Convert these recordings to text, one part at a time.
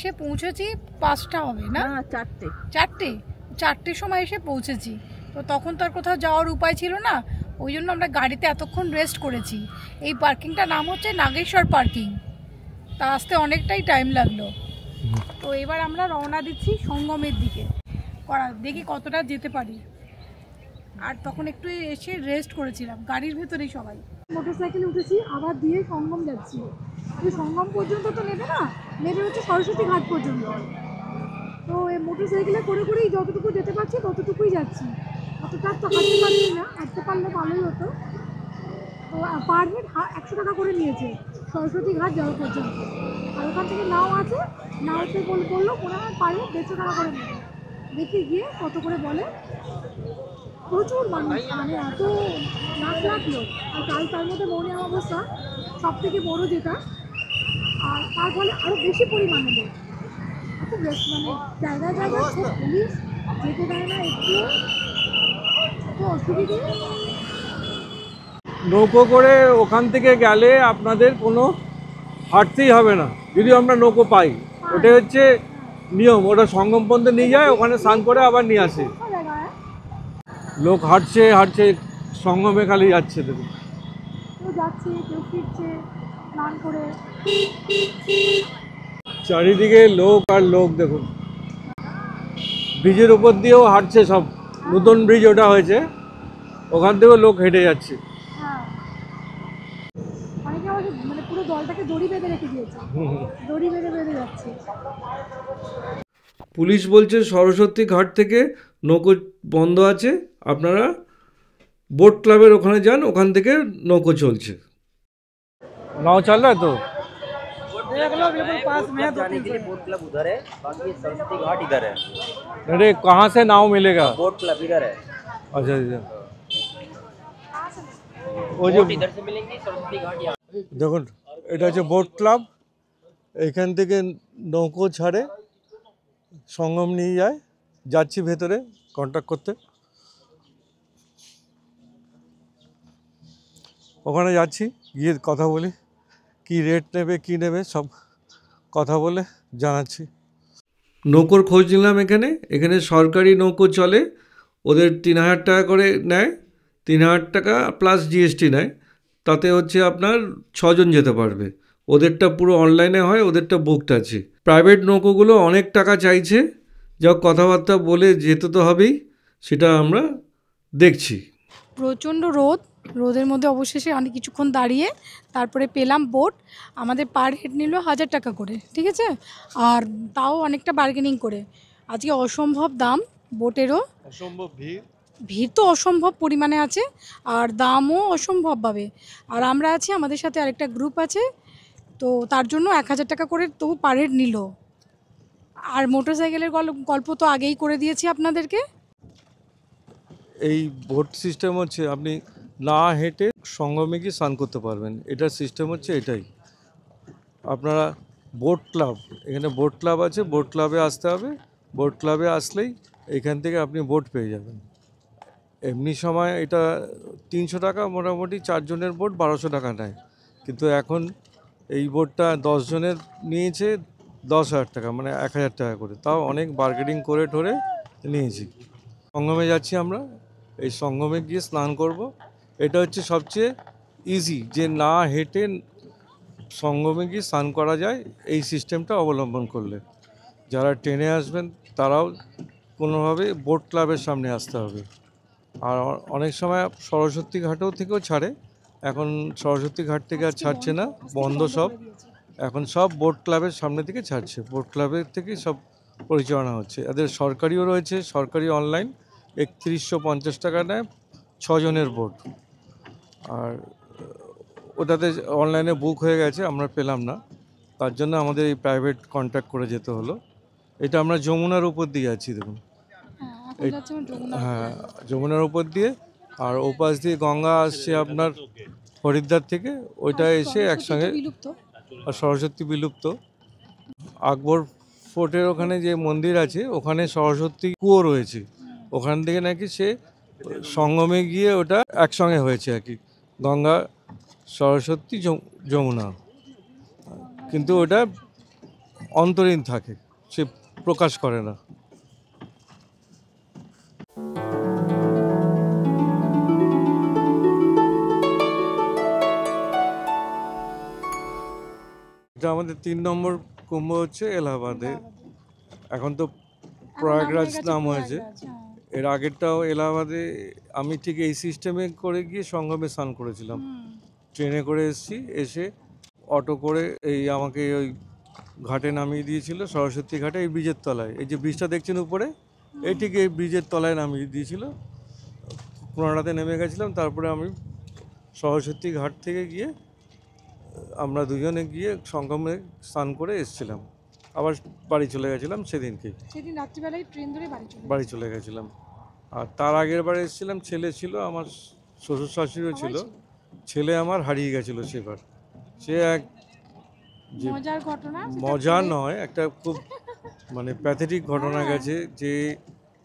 এসে পৌঁছেছি 5টা হবে না, 4টের সময় এসে পৌঁছেছি। তো তখন তো আর কোথাও যাওয়ার উপায় ছিল না, ওই জন্য আমরা গাড়িতে এতক্ষণ রেস্ট করেছি। এই পার্কিংটার নাম হচ্ছে নাগেশ্বর পার্কিং। তা আসতে অনেকটাই টাইম লাগলো। তো এবার আমরা রওনা দিচ্ছি সঙ্গমের দিকে, দেখি কতটা যেতে পারি। আর তখন একটু এসে রেস্ট করেছিলাম গাড়ির ভেতরেই সবাই। মোটরসাইকেলে উঠেছি, আবার দিয়ে সঙ্গম যাচ্ছি। সঙ্গম পর্যন্ত তো নেবে না, নেবে হচ্ছে সরস্বতী ঘাট পর্যন্ত। তো এই মোটরসাইকেলে করে করেই যতটুকু যেতে পারছি ততটুকুই যাচ্ছি। অতটা তো হাঁটতে পারছি না, হাঁটতে পারলে ভালোই হতো। তো পার হেড 100 টাকা করে নিয়েছে সরস্বতী ঘাট যাওয়া পর্যন্ত। আর ওখান থেকে নাও আছে, নাওতে বললো মনে হয় পার হেড 150 টাকা করে নেবে। দেখি গিয়ে কত করে বলে। প্রচুর মানুষ, মানে এত লাখ লাখ লোক। আর তার মধ্যে মৌনী অমাবস্যা সব থেকে বড় যেটা, আর তার ফলে আরও বেশি পরিমাণে লোক। খুব মানে জায়গায় জায়গায় খুব পুলিশ যেতে দেয় না, একটু অসুবিধে। নৌকো করে ওখান থেকে গেলে আপনাদের কোনো হাঁটতেই হবে না, যদি আমরা নৌকো পাই। ওটা হচ্ছে নিয়ম, ওটা সঙ্গম পর্যন্ত নিয়ে যায়, ওখানে স্নান করে আবার নিয়ে আসে। লোক হাঁটছে হাঁটছে, সঙ্গমে খালি যাচ্ছে, দেখুন যাচ্ছে কেউ ফিরছে স্নান করে। চারিদিকে লোক আর লোক। দেখুন ব্রিজের উপর দিয়েও হাঁটছে সব, নতুন ব্রিজ ওটা হয়েছে, ওখান থেকেও লোক হেঁটে যাচ্ছে। অনেকে মানে পুরো দলটাকে দড়ি বেঁধে রেখে দিয়েছে, দড়ি বেঁধে বেঁধে যাচ্ছে। পুলিশ বলছে সরস্বতী ঘাট থেকে নৌকো বন্ধ আছে, আপনারা বোট ক্লাবের ওখানে যান, ওখান থেকে নৌকো চলছে। नाव चल रहा है तो देख लो बिल्कुल पास में है। जाने के लिए बोट क्लब उधर है, बाकी ये सरस्वती घाट इधर है। अरे कहाँ से नाव मिलेगा? बोट क्लब इधर है। अच्छा अच्छा, वो जो इधर से मिलेंगे, सरस्वती घाट यहाँ। দেখুন এটা হচ্ছে বোট ক্লাব, এখান থেকে নৌকো ছাড়ে সঙ্গম নিয়ে যায়। যাচ্ছি ভেতরে কন্ট্যাক্ট করতে, ওখানে যাচ্ছি, গিয়ে কথা বলি কি রেট নেবে কি নেবে সব কথা বলে জানাচ্ছি। নৌকোর খোঁজ নিলাম, এখানে সরকারি নৌকো চলে, ওদের 3000 টাকা করে নেয়, 3000 টাকা প্লাস জিএসটি নেয়। তাতে হচ্ছে আপনার 6 জন যেতে পারবে। ওদেরটা পুরো অনলাইনে হয়, ওদেরটা বুকড আছে। প্রাইভেট নৌকোগুলো অনেক টাকা চাইছে, যা কথাবার্তা বলে যেতে তো হবেই, সেটা আমরা দেখছি। প্রচণ্ড রোদের মধ্যে অবশেষে অনেক কিছুক্ষণ দাঁড়িয়ে তারপরে পেলাম বোট। আমাদের পার হেড নিল 1000 টাকা করে, ঠিক আছে, আর তাও অনেকটা বার্গেনিং করে। আজকে অসম্ভব দাম বোটেরও, অসম্ভব ভিড় তো অসম্ভব পরিমাণে আছে, আর দামও অসম্ভবভাবে। আর আমরা আছি, আমাদের সাথে আরেকটা গ্রুপ আছে, তো তার জন্য 1000 টাকা করে তবু পার হেড নিল। আর মোটরসাইকেলের গল্প তো আগেই করে দিয়েছি আপনাদেরকে। এই বোট সিস্টেম হচ্ছে আপনি না হেঁটে সঙ্গমে গিয়ে স্নান করতে পারবেন, এটার সিস্টেম হচ্ছে এটাই। আপনারা বোট ক্লাব, এখানে বোট ক্লাব আছে, বোট ক্লাবে আসতে হবে। বোট ক্লাবে আসলেই এখান থেকে আপনি বোট পেয়ে যাবেন। এমনি সময় এটা 300 টাকা, মোটামুটি 4 জনের বোট 1200 টাকা নেয়, কিন্তু এখন এই বোটটা 10 জনের নিয়েছে 10,000 টাকা, মানে 1000 টাকা করে। তাও অনেক বার্গেনিং করে ঠরে নিয়েছি। সঙ্গমে যাচ্ছি আমরা, এই সঙ্গমে গিয়ে স্নান করব। এটা হচ্ছে সবচেয়ে ইজি, যে না হেঁটে সঙ্গমে গিয়ে স্নান করা যায়, এই সিস্টেমটা অবলম্বন করলে। যারা ট্রেনে আসবেন তারাও কোনোভাবে বোট ক্লাবের সামনে আসতে হবে। আর অনেক সময় সরস্বতী ঘাটেও থেকেও ছাড়ে, এখন সরস্বতী ঘাট থেকে আর ছাড়ছে না, বন্ধ সব। এখন সব বোট ক্লাবের সামনে থেকে ছাড়ছে, বোট ক্লাবের থেকেই সব পরিচালনা হচ্ছে। এদের সরকারিও রয়েছে, সরকারি অনলাইন 3150 টাকা নেয় 6 জনের বোট। আর ওটাতে অনলাইনে বুক হয়ে গেছে, আমরা পেলাম না, তার জন্য আমাদের এই প্রাইভেট কন্ট্যাক্ট করে যেতে হলো। এটা আমরা যমুনার উপর দিয়ে যাচ্ছি, দেখুন। হ্যাঁ, যমুনার উপর দিয়ে, আর ওপাশ দিয়ে গঙ্গা আসছে আপনার হরিদ্বার থেকে, ওইটা এসে একসঙ্গে। আর সরস্বতী বিলুপ্ত। আকবর ফোর্টের ওখানে যে মন্দির আছে, ওখানে সরস্বতী কুয়ো রয়েছে, ওখান থেকে নাকি সে সঙ্গমে গিয়ে ওটা একসঙ্গে হয়েছে আর কি, গঙ্গা সরস্বতী যমুনা। কিন্তু ওটা অন্তরীণ থাকে, সে প্রকাশ করে না। এটা আমাদের 3 নম্বর কুম্ভ হচ্ছে এলাহাবাদে। এখন তো প্রয়াগরাজ নাম হয়েছে। এর আগেরটাও এলাহাবাদে আমি ঠিক এই সিস্টেমে করে গিয়ে সঙ্গমে স্নান করেছিলাম। ট্রেনে করে এসেছি, এসে অটো করে আমাকে ওই ঘাটে নামিয়ে দিয়েছিল, সরস্বতী ঘাটে, এই ব্রিজের তলায়। এই যে ব্রিজটা দেখছেন উপরে, এই ঠিক এই ব্রিজের তলায় নামিয়ে দিয়েছিল। পুরানাতে নেমে গেছিলাম, তারপরে আমি সরস্বতী ঘাট থেকে গিয়ে আমরা দুজনে গিয়ে সঙ্গমে স্নান করে এসেছিলাম। আবার বাড়ি চলে গেছিলাম সেদিন রাত্রিবেলায় ট্রেন ধরে বাড়ি চলে গেছিলাম। আর তার আগের বারে এসেছিলাম, ছেলে ছিল, আমার শ্বশুর শাশুড়িও ছিল। ছেলে আমার হারিয়ে গেছিল সেবার। সে এক মজার ঘটনা, মজা নয়, একটা খুব মানে প্যাথেটিক ঘটনা গেছে। যে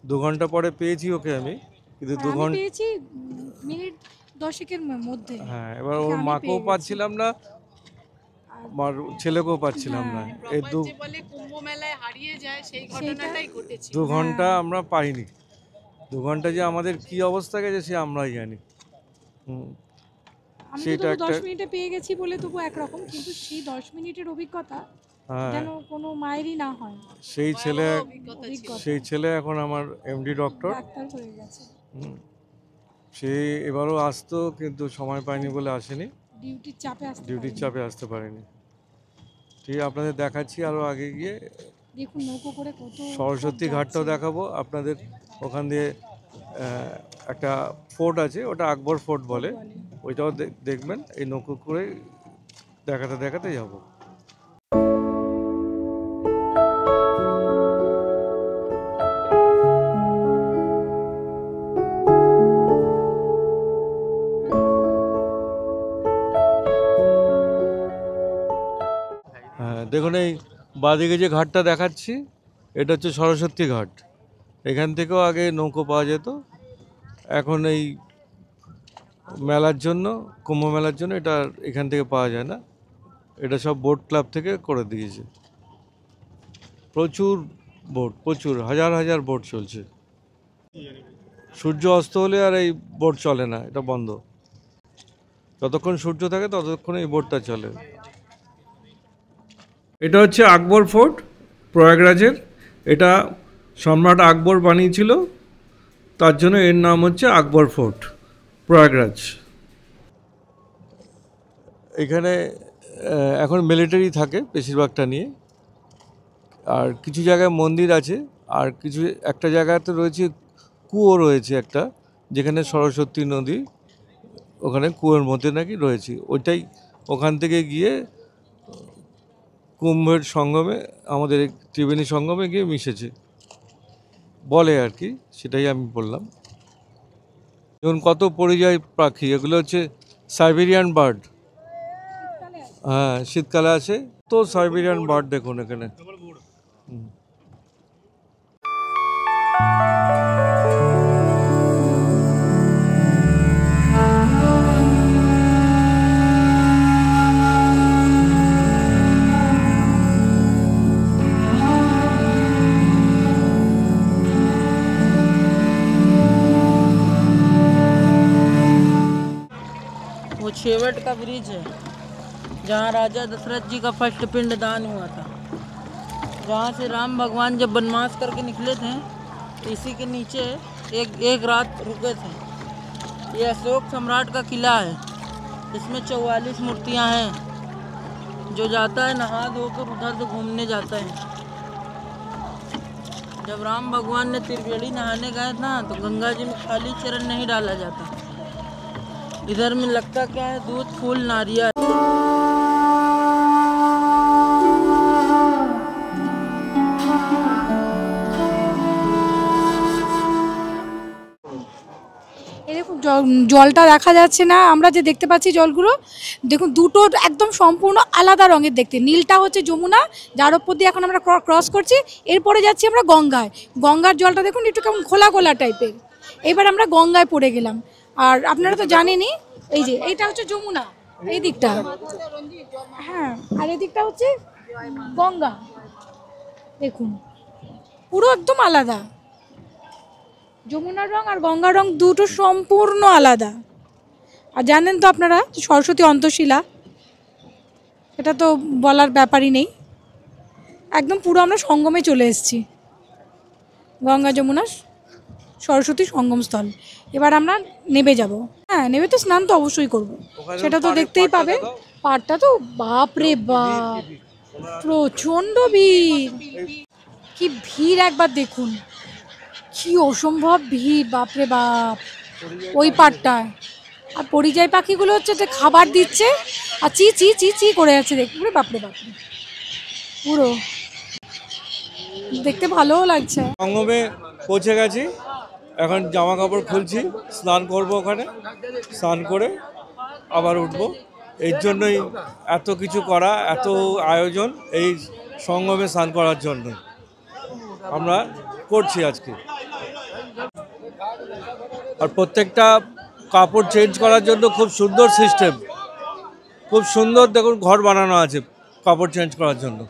2 ঘন্টা পরে পেয়েছি ওকে আমি, কিন্তু 2 ঘন্টা পেয়েছি মিনিট 10-এর মধ্যে। হ্যাঁ, এবার ওর মাকেও পাচ্ছিলাম না, আমার ছেলেকেও পাচ্ছিলাম না। এই বলে কুম্ভ মেলায় হারিয়ে যায়, সেই ঘটনাটাই ঘটেছে। 2 ঘন্টা আমরা পাইনি। 2 ঘন্টা যে আমাদের কি অবস্থা গেছে সে আমরাই জানি। সেটা একটা 10 মিনিটে পেয়ে গেছি বলে তবু একরকম, কিন্তু সেই 10 মিনিটের অভিজ্ঞতা যেন কোনো মায়েরই না হয়। সেই ছেলে এখন আমার এমডি ডক্টর, ডাক্তার হয়ে গেছে। সে এবারও আসতো, কিন্তু সময় পায়নি বলে আসেনি, ডিউটির চাপে আসতে পারেনি। ঠিক আপনাদের দেখাচ্ছি আরও আগে গিয়ে। দেখুন নৌকো করে কত সরস্বতী ঘাটটাও দেখাবো আপনাদের। ওখান দিয়ে একটা ফোর্ট আছে, ওটা আকবর ফোর্ট বলে, ওইটাও দেখবেন। এই নৌকো করে দেখাতে দেখাতে যাব। হ্যাঁ, দেখুন এই বাঁদিকে যে ঘাটটা দেখাচ্ছি, এটা হচ্ছে সরস্বতী ঘাট। এখান থেকেও আগে নৌকো পাওয়া যেত, এখন এই মেলার জন্য, কুম্ভ মেলার জন্য এটা এখান থেকে পাওয়া যায় না। এটা সব বোট ক্লাব থেকে করে দিয়েছে। প্রচুর বোট, প্রচুর হাজার হাজার বোট চলছে। সূর্য অস্ত হলে আর এই বোট চলে না, এটা বন্ধ। যতক্ষণ সূর্য থাকে ততক্ষণ এই বোটটা চলে। এটা হচ্ছে আকবর ফোর্ট, প্রয়াগরাজের। এটা সম্রাট আকবর বানিয়েছিল, তার জন্য এর নাম হচ্ছে আকবর ফোর্ট, প্রয়াগরাজ। এখানে এখন মিলিটারি থাকে বেশিরভাগটা নিয়ে, আর কিছু জায়গায় মন্দির আছে, আর একটা জায়গাতে রয়েছে কুয়ো রয়েছে একটা, যেখানে সরস্বতী নদী, ওখানে কুয়োর মধ্যে নাকি রয়েছে। ওইটাই ওখান থেকে গিয়ে কুম্ভের সঙ্গমে, আমাদের ত্রিবেণী সঙ্গমে গিয়ে মিশেছে বলে আর কি, সেটাই আমি বললাম। যেমন কত পরিযায়ী পাখি, এগুলো হচ্ছে সাইবেরিয়ান বার্ড। হ্যাঁ, শীতকালে আছে তো সাইবেরিয়ান বার্ড দেখুন এখানে। वो छेवट का ब्रिज है, जहाँ राजा दशरथ जी का फर्स्ट पिंडदान हुआ था। जहाँ से राम भगवान जब वनवास करके निकले थे, इसी के नीचे एक रात रुके थे। ये अशोक सम्राट का किला है। इसमें 44 मूर्तियाँ हैं। जो जाता है नहा धोकर उधर से घूमने जाता है। जब राम भगवान ने त्रिवेणी नहाने गए ना, तो गंगा जी में खाली चरण नहीं डाला जाता। इधर में लगता क्या है, दूध, फूल, नारियल। জলটা দেখা যাচ্ছে না, আমরা যে দেখতে পাচ্ছি জলগুলো দেখুন দুটো একদম সম্পূর্ণ আলাদা রঙের দেখতে। নীলটা হচ্ছে যমুনা, যার ওপর দিয়ে এখন আমরা ক্রস করছি। এরপরে যাচ্ছি আমরা গঙ্গায়। গঙ্গার জলটা দেখুন একটু কেমন খোলা খোলা টাইপের। এবার আমরা গঙ্গায় পড়ে গেলাম। আর আপনারা তো জানেনই, এই যে এইটা হচ্ছে যমুনা, এই দিকটা, হ্যাঁ, আর এই দিকটা হচ্ছে গঙ্গা। দেখুন পুরো একদম আলাদা, যমুনার রং আর গঙ্গার রং দুটো সম্পূর্ণ আলাদা। আর জানেন তো আপনারা সরস্বতী অন্তঃশিলা, এটা তো বলার ব্যাপারই নেই। একদম পুরো আমরা সঙ্গমে চলে এসেছি, গঙ্গা যমুনা সরস্বতী সঙ্গমস্থল। এবার আমরা নেবে যাব। হ্যাঁ, নেবে তো স্নান তো অবশ্যই করব, সেটা তো দেখতেই পাবে। পাড়টা তো বাপ রে বাপ, প্রচণ্ড ভিড়। কি ভিড় একবার দেখুন, কি অসম্ভব ভিড়, বাপরে বাপ ওই পাড়টায়। আর পরিযায়ী পাখিগুলো হচ্ছে যে খাবার দিচ্ছে আর চি চি চি চি করে যাচ্ছে, দেখুন বাপরে বাপরে, পুরো দেখতে ভালোও লাগছে। সঙ্গমে পৌঁছে গেছি, এখন জামা কাপড় খুলছি, স্নান করব, ওখানে স্নান করে আবার উঠবো। এর জন্যই এত কিছু করা, এত আয়োজন এই সঙ্গমে স্নান করার জন্য আমরা করছি আজকে। আর প্রত্যেকটা কাপড় চেঞ্জ করার জন্য খুব সুন্দর সিস্টেম, খুব সুন্দর দেখুন ঘর বানানো আছে কাপড় চেঞ্জ করার জন্য।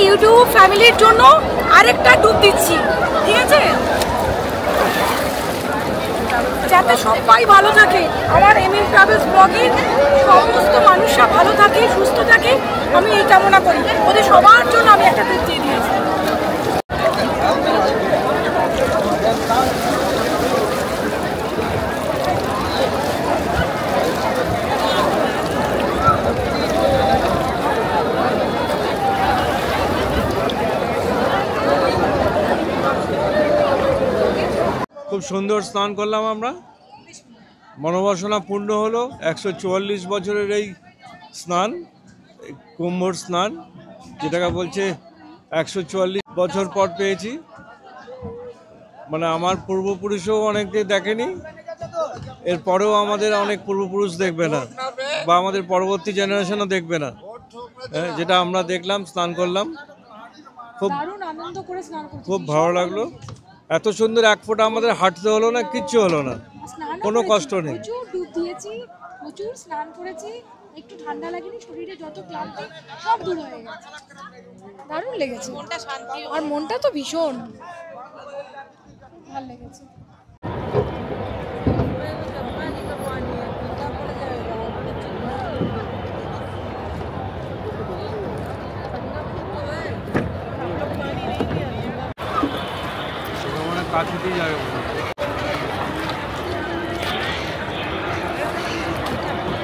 ইউটিউব ফ্যামিলির জন্য আরেকটা ডুব দিচ্ছি, ঠিক আছে, যাতে সবাই ভালো থাকে। আমার এমএম ট্রাভেলস ব্লগের সমস্ত মানুষরা ভালো থাকে, সুস্থ থাকে, আমি এই কামনা করি। ওদের সবার জন্য আমি একটা ডুব দিয়ে দিয়েছি। খুব সুন্দর স্নান করলাম আমরা, মনোবাসনা পূর্ণ হলো। 144 বছরের এই স্নান, কুম্ভর স্নান, যেটাকে বলছে 144 বছর পর পেয়েছি। মানে আমার পূর্বপুরুষও অনেকে দেখেনি, এরপরেও আমাদের অনেক পূর্বপুরুষ দেখবে না, বা আমাদের পরবর্তী জেনারেশনও দেখবে না। যেটা আমরা দেখলাম, স্নান করলাম, খুব আনন্দ করে স্নান করতে, খুব ভালো লাগলো। এত সুন্দর এক ফোঁটা আমাদের হাঁটতে হলো না, কিচ্ছু হলো না, কোনো কষ্ট নেই। প্রচুর ডুব দিয়েছি, প্রচুর স্নান করেছি, একটু ঠান্ডা লাগেনি, শরীরে যত ক্লান্তি সব দূর হয়ে গেছে। দারুণ লেগেছে, মনটা শান্তি, আর মনটা তো ভীষণ ভালো লেগেছে। काछुती जाएगा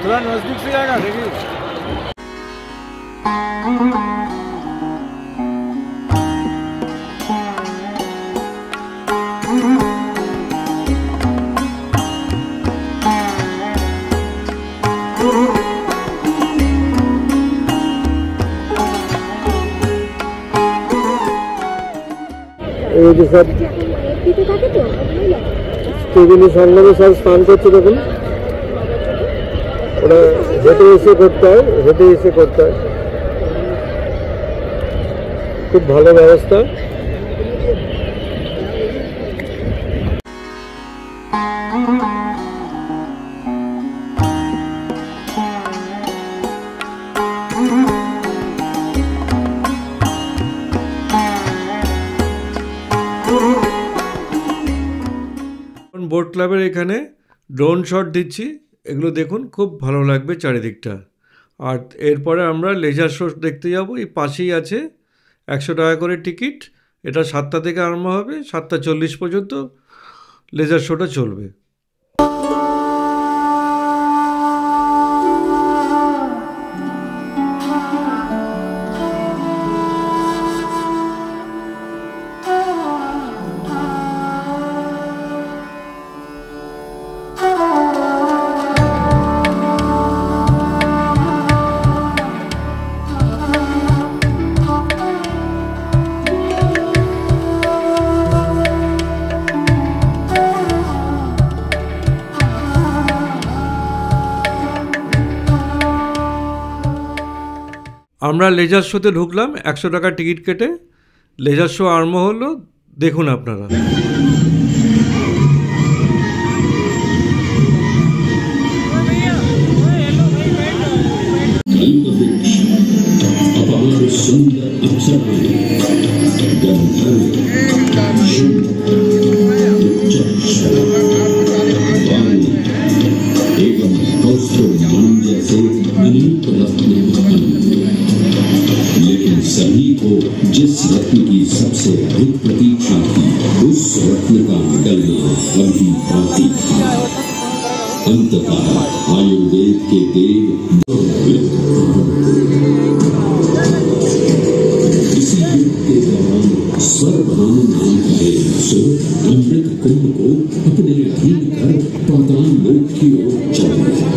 थोड़ा नजदीक से जाएगा, देखिए। সব ত্রিবেণী সঙ্গমে সব স্নান করছে, দেখুন ওরা হেঁটে এসে করতে হয়, হেঁটে এসে করতে হয়, খুব ভালো ব্যবস্থা। বোট ক্লাবের এখানে ড্রোন শট দিচ্ছি, এগুলো দেখুন, খুব ভালো লাগবে চারিদিকটা। আর এরপরে আমরা লেজার শো দেখতে যাব, এই পাশেই আছে, 100 টাকা করে টিকিট। এটা 7টা থেকে আরম্ভ হবে, 7:40 পর্যন্ত লেজার শোটা চলবে। আমরা লেজার শোতে ঢুকলাম 100 টাকা টিকিট কেটে। লেজার শো আরম্ভ হলো, দেখুন আপনারা। लेकिन सभी को जिस रत्न की सबसे अधिक प्रतीक्षा थी, उस रत्न का निकलना अभी बाकी था। अंततः आयुर्वेद के देव इसी युग के दौरान सर्वनाम नाम का एक असुर अमृत कुंभ को अपने अधीन कर पाताल लोक की ओर चल गया।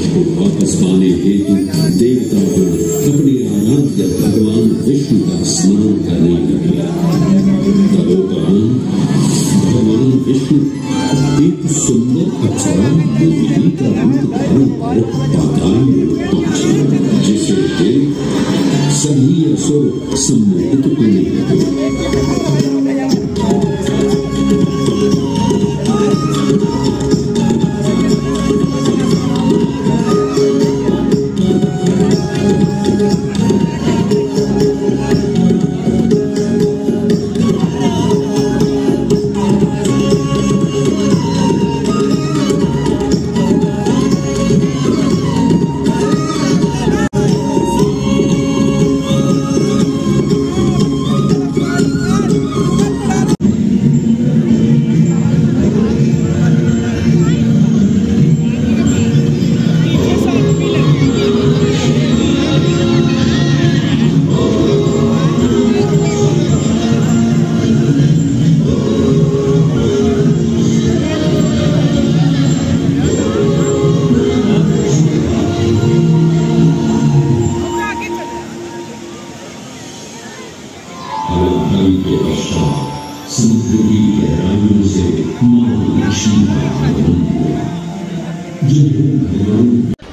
को वापस पाने हेतु देवतागण अपने आराध्य भगवान विष्णु का स्मरण करने लगे। तदोपरांत भगवान विष्णु एक सुंदर अप्सरा मोहिनी का रूप धारण कर पाताल लोक पहुंचे, जिसे देख सभी असुर सम्मोहित होने लगे।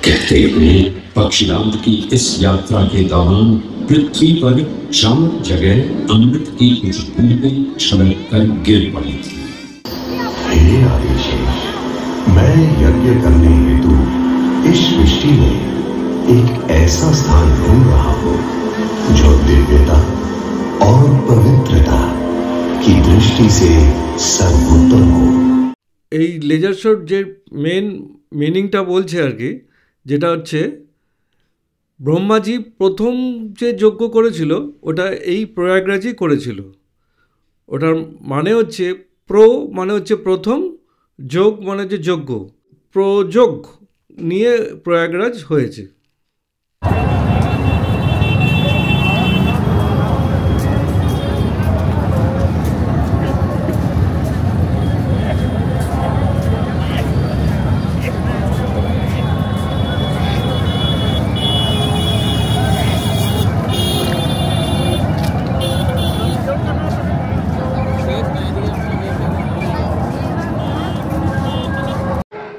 कहते हैं पक्षीराज की इस यात्रा के दौरान पृथ्वी पर 4 जगह अमृत की कुछ बूंदें छलक कर गिर पड़ी थी। हे आदिशेष, मैं यज्ञ करने हेतु इस सृष्टि में एक ऐसा स्थान ढूंढ रहा हूँ जो दिव्यता और पवित्रता की दृष्टि से सर्वोत्तम हो। এই লেজার শোর যে মেন মিনিংটা বলছে আর কি, যেটা হচ্ছে ব্রহ্মাজি প্রথম যে যজ্ঞ করেছিল ওটা এই প্রয়াগরাজই করেছিল। ওটার মানে হচ্ছে মানে হচ্ছে প্রথম, যোগ মানে হচ্ছে যজ্ঞ, প্রযোগ নিয়ে প্রয়াগরাজ হয়েছে।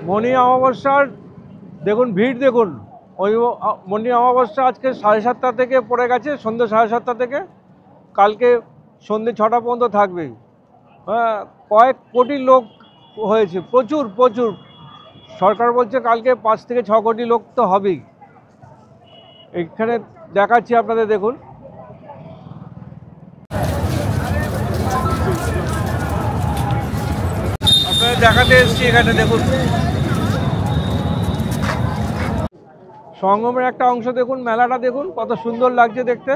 মণি অমাবস্যার দেখুন ভিড়, দেখুন ওই মণি অমাবস্যা আজকে 7:30 থেকে পড়ে গেছে, সন্ধ্যে 7:30 থেকে, কালকে সন্ধ্যে 6টা পর্যন্ত থাকবে। হ্যাঁ, কয়েক কোটি লোক হয়েছে, প্রচুর প্রচুর। সরকার বলছে কালকে 5 থেকে 6 কোটি লোক তো হবেই। এখানে দেখাচ্ছি আপনাদের, দেখুন আপনাদের দেখাতে এসেছি। এখানে দেখুন সঙ্গমের একটা অংশ, দেখুন মেলাটা দেখুন কত সুন্দর লাগছে দেখতে।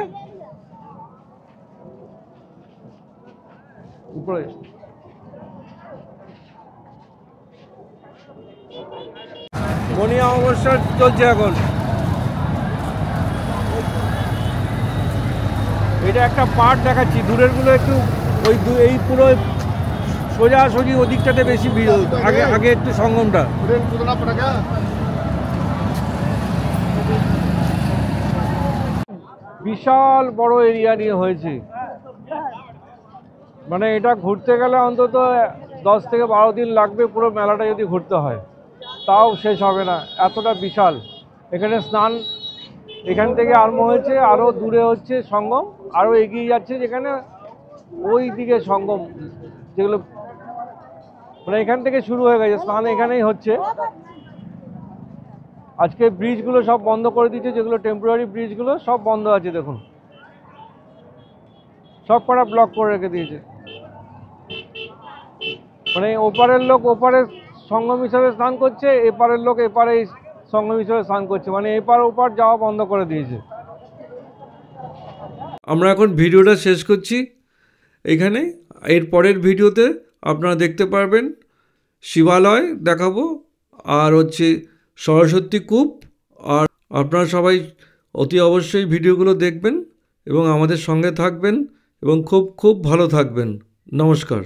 উপরে মণি অমাবস্যা চলছে এখন। এটা একটা পার্ট দেখাচ্ছি, দূরেরগুলো একটু ওই এই পুরো সোজাসুজি ওদিকটাতে বেশি ভিড়, আগে আগে একটু সঙ্গমটা। বিশাল বড় এরিয়া নিয়ে হয়েছে, মানে এটা ঘুরতে গেলে অন্তত 10 থেকে 12 দিন লাগবে পুরো মেলাটা যদি ঘুরতে হয়, তাও শেষ হবে না, এতটা বিশাল। এখানে স্নান এখান থেকে আরম্ভ হয়েছে, আরও দূরে হচ্ছে সঙ্গম, আরও এগিয়ে যাচ্ছে যেখানে ওই দিকে সঙ্গম, যেগুলো মানে এখান থেকে শুরু হয়ে গেছে, স্নান এখানেই হচ্ছে। আজকে ব্রিজগুলো সব বন্ধ করে দিয়েছে, যেগুলো টেম্পোরারি ব্রিজগুলো সব বন্ধ আছে, দেখুন সব কটা ব্লক করে রেখে দিয়েছে। মানে ওপারের লোক ওপারে সঙ্গম হিসাবে স্নান করছে, এপারের লোক এপারে সঙ্গম হিসাবে স্নান করছে, মানে এপার ওপার যাওয়া বন্ধ করে দিয়েছে। আমরা এখন ভিডিওটা শেষ করছি এখানে। এর পরের ভিডিওতে আপনারা দেখতে পারবেন শিবালয় দেখাবো, আর হচ্ছে সরস্বতী কূপ। আর আপনারা সবাই অতি অবশ্যই ভিডিওগুলো দেখবেন এবং আমাদের সঙ্গে থাকবেন এবং খুব খুব ভালো থাকবেন। নমস্কার।